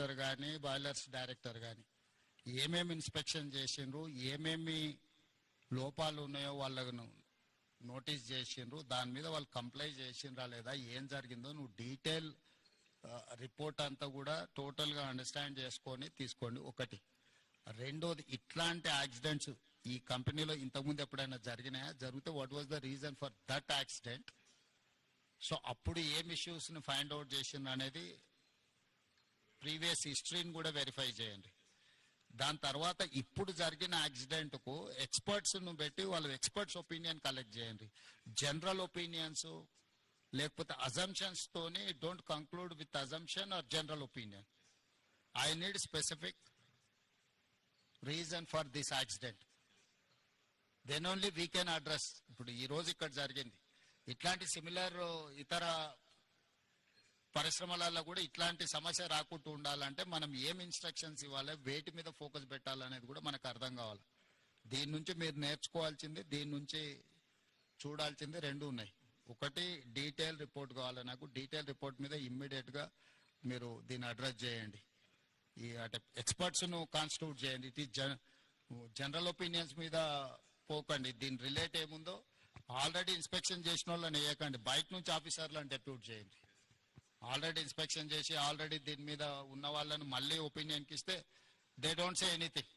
Director కానీ boilers director కానీ ఏమేమి ఇన్స్పెక్షన్ చేసిండ్రు, ఏమేమి లోపాలు ఉన్నాయో వాళ్ళకు నోటీస్ చేసిండ్రు, దాని మీద వాళ్ళు కంప్లై చేసిండ్రా లేదా, ఏం జరిగిందో నువ్వు డీటెయిల్ రిపోర్ట్ అంతా కూడా టోటల్గా అండర్స్టాండ్ చేసుకొని తీసుకోండి. ఒకటి. రెండోది, ఇట్లాంటి యాక్సిడెంట్స్ ఈ కంపెనీలో ఇంతకుముందు ఎప్పుడైనా జరిగినాయా, జరిగితే what was the reason for that accident, so అప్పుడు ఏం ఇష్యూస్ని ఫైండ్ అవుట్ చేసిండ్రు అనేది ప్రీవియస్ హిస్టరీని కూడా వెరిఫై చేయండి. దాని తర్వాత ఇప్పుడు జరిగిన యాక్సిడెంట్కు ఎక్స్పర్ట్స్ను పెట్టి వాళ్ళు ఎక్స్పర్ట్స్ ఒపీనియన్ కలెక్ట్ చేయండి. జనరల్ ఒపీనియన్స్ లేకపోతే అజంప్షన్స్ తోని don't conclude with assumption or general opinion. I need specific reason for this accident, then only we can address. ఇప్పుడు ఈ రోజు ఇక్కడ జరిగింది, ఇట్లాంటి సిమిలర్ ఇతర పరిశ్రమలలో కూడా ఇట్లాంటి సమస్య రాకుండా ఉండాలంటే మనం ఏం ఇన్స్ట్రక్షన్స్ ఇవ్వాలి, వేటి మీద ఫోకస్ పెట్టాలనేది కూడా మనకు అర్థం కావాలి. దీని నుంచి మీరు నేర్చుకోవాల్సింది, దీని నుంచి చూడాల్సింది రెండు ఉన్నాయి. ఒకటి, డీటెయిల్ రిపోర్ట్ కావాలి నాకు. డీటెయిల్ రిపోర్ట్ మీద ఇమ్మీడియట్గా మీరు దీన్ని అడ్రస్ చేయండి. ఈ అంటే ఎక్స్పర్ట్స్ను కాన్స్టిట్యూట్ చేయండి. ఇట్ ఈస్ జనరల్ ఒపీనియన్స్ మీద పోకండి. దీని రిలేట్ ఏముందో ఆల్రెడీ ఇన్స్పెక్షన్ చేసిన వాళ్ళని వేయకండి, బయట నుంచి ఆఫీసర్లను డెప్యూట్ చేయండి. ఆల్రెడీ ఇన్స్పెక్షన్ చేసి ఆల్రెడీ దీని మీద ఉన్న వాళ్ళను మళ్ళీ ఒపీనియన్కి ఇస్తే they don't say anything.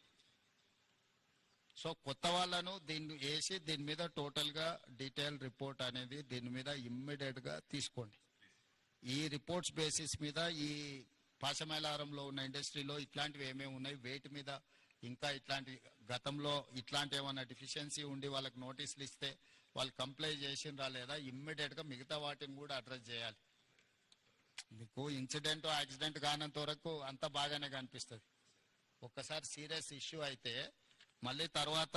So కొత్త వాళ్ళను దీన్ని వేసి దీని మీద టోటల్గా డీటెయిల్ రిపోర్ట్ అనేది దీని మీద ఇమ్మీడియట్గా తీసుకోండి. ఈ రిపోర్ట్స్ బేసిస్ మీద ఈ పాశమైలారంలో ఉన్న ఇండస్ట్రీలో ఇట్లాంటివి ఏమేమి ఉన్నాయి, వేటి మీద ఇంకా ఇట్లాంటి గతంలో ఇట్లాంటి ఏమైనా డిఫిషియన్సీ ఉండి వాళ్ళకి నోటీసులు ఇస్తే వాళ్ళు కంప్లై చేసిండ్రా లేదా, ఇమ్మీడియట్గా మిగతా వాటిని కూడా అడ్రస్ చేయాలి. మీకు ఇన్సిడెంట్ యాక్సిడెంట్ కానంత వరకు అంత బాగానే కనిపిస్తుంది. ఒక్కసారి సీరియస్ ఇష్యూ అయితే మళ్ళీ తర్వాత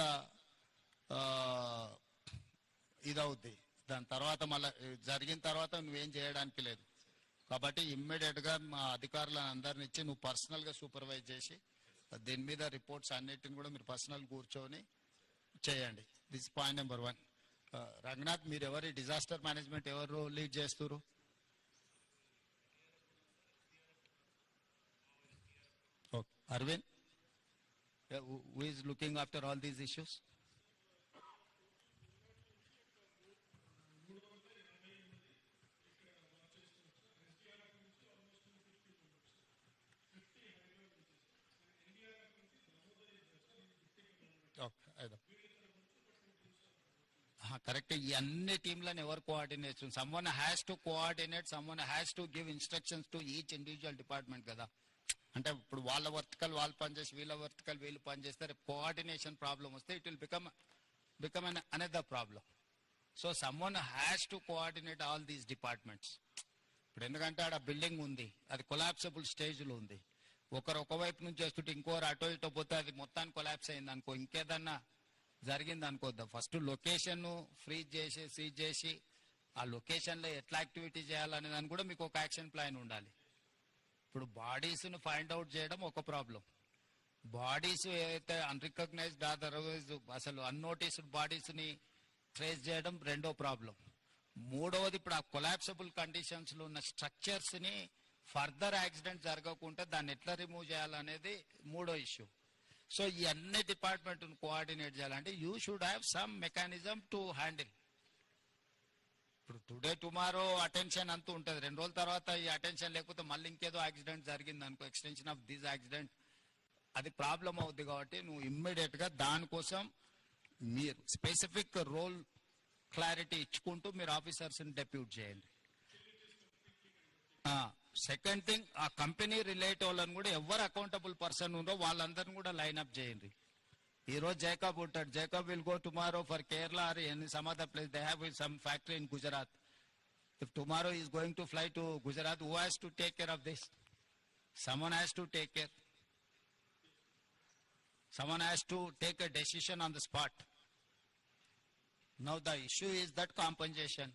ఇదవుద్ది. దాని తర్వాత మళ్ళీ జరిగిన తర్వాత నువ్వేం చేయడానికి లేదు. కాబట్టి ఇమ్మీడియట్గా మా అధికారులను అందరిని ఇచ్చి నువ్వు పర్సనల్గా సూపర్వైజ్ చేసి దీని మీద రిపోర్ట్స్ అన్నిటిని కూడా మీరు పర్సనల్ కూర్చొని చేయండి. This point number 1. రంగనాథ్, మీరు ఎవరి డిజాస్టర్ మేనేజ్మెంట్ ఎవరు లీడ్ చేస్తున్నారు? Okay. Arvind, who is looking after all these issues? Correct. ఈ అన్ని టీంలను ఎవరు coordinate? Someone has to coordinate, someone has to give instructions to each individual department కదా. అంటే ఇప్పుడు వాళ్ళ వర్టికల్ వాళ్ళు పనిచేసి వీళ్ళ వర్టికల్ వీళ్ళు పనిచేస్తే రేపు కోఆర్డినేషన్ ప్రాబ్లం వస్తే it will become an another problem. So someone has to coordinate all these departments. ఇప్పుడు ఎందుకంటే ఆడ బిల్డింగ్ ఉంది, అది కొలాప్సబుల్ స్టేజ్లో ఉంది. ఒకరు ఒకవైపు నుంచి వస్తుంటే ఇంకోరు అటో ఇటో పోతే అది మొత్తాన్ని కొలాప్స్ అయింది అనుకో, ఇంకేదన్నా జరిగింది అనుకోద్దాం. ఫస్ట్ లొకేషన్ ఫ్రీజ్ చేసి సీజ్ చేసి ఆ లొకేషన్లో ఎట్లా యాక్టివిటీ చేయాలనే దాన్ని కూడా మీకు ఒక యాక్షన్ ప్లాన్ ఉండాలి. ఇప్పుడు బాడీస్ను ఫైండ్ అవుట్ చేయడం ఒక ప్రాబ్లం, బాడీస్ ఏదైతే అన్రికగ్నైజ్డ్ అదర్వైజ్ అసలు అన్నోటీస్డ్ బాడీస్ని ట్రేస్ చేయడం రెండో ప్రాబ్లం. మూడవది, ఇప్పుడు ఆ కొలాప్సబుల్ కండిషన్స్లో ఉన్న స్ట్రక్చర్స్ని ఫర్దర్ యాక్సిడెంట్ జరగకుండా దాన్ని ఎట్లా రిమూవ్ చేయాలనేది మూడో ఇష్యూ. సో ఈ అన్ని డిపార్ట్మెంట్ను కోఆర్డినేట్ చేయాలంటే you should have some mechanism to handle. ఇప్పుడు టుడే టుమారో అటెన్షన్ అంతూ ఉంటుంది, 2 రోజుల తర్వాత ఈ అటెన్షన్ లేకపోతే మళ్ళీ ఇంకేదో యాక్సిడెంట్ జరిగింది అనుకో, ఎక్స్టెన్షన్ ఆఫ్ దిస్ యాక్సిడెంట్, అది ప్రాబ్లం అవుద్ది. కాబట్టి నువ్వు ఇమ్మీడియట్గా దానికోసం మీరు స్పెసిఫిక్ రోల్ క్లారిటీ ఇచ్చుకుంటూ మీరు ఆఫీసర్స్ని డెప్యూట్ చేయండి. సెకండ్ థింగ్, ఆ కంపెనీ రిలేట్ వాళ్ళని కూడా ఎవరు అకౌంటబుల్ పర్సన్ ఉందో వాళ్ళందరినీ కూడా లైన్అప్ చేయండి. ఈ రోజు జైకబ్ ఉంటాడు, జైకబ్ will go tomorrow for Kerala or any some other place. They have some factory in Gujarat. If tomorrow is going to fly to Gujarat, who has to take care of this? Someone has to take care. Someone has to take a decision on the spot. Now the issue is that compensation.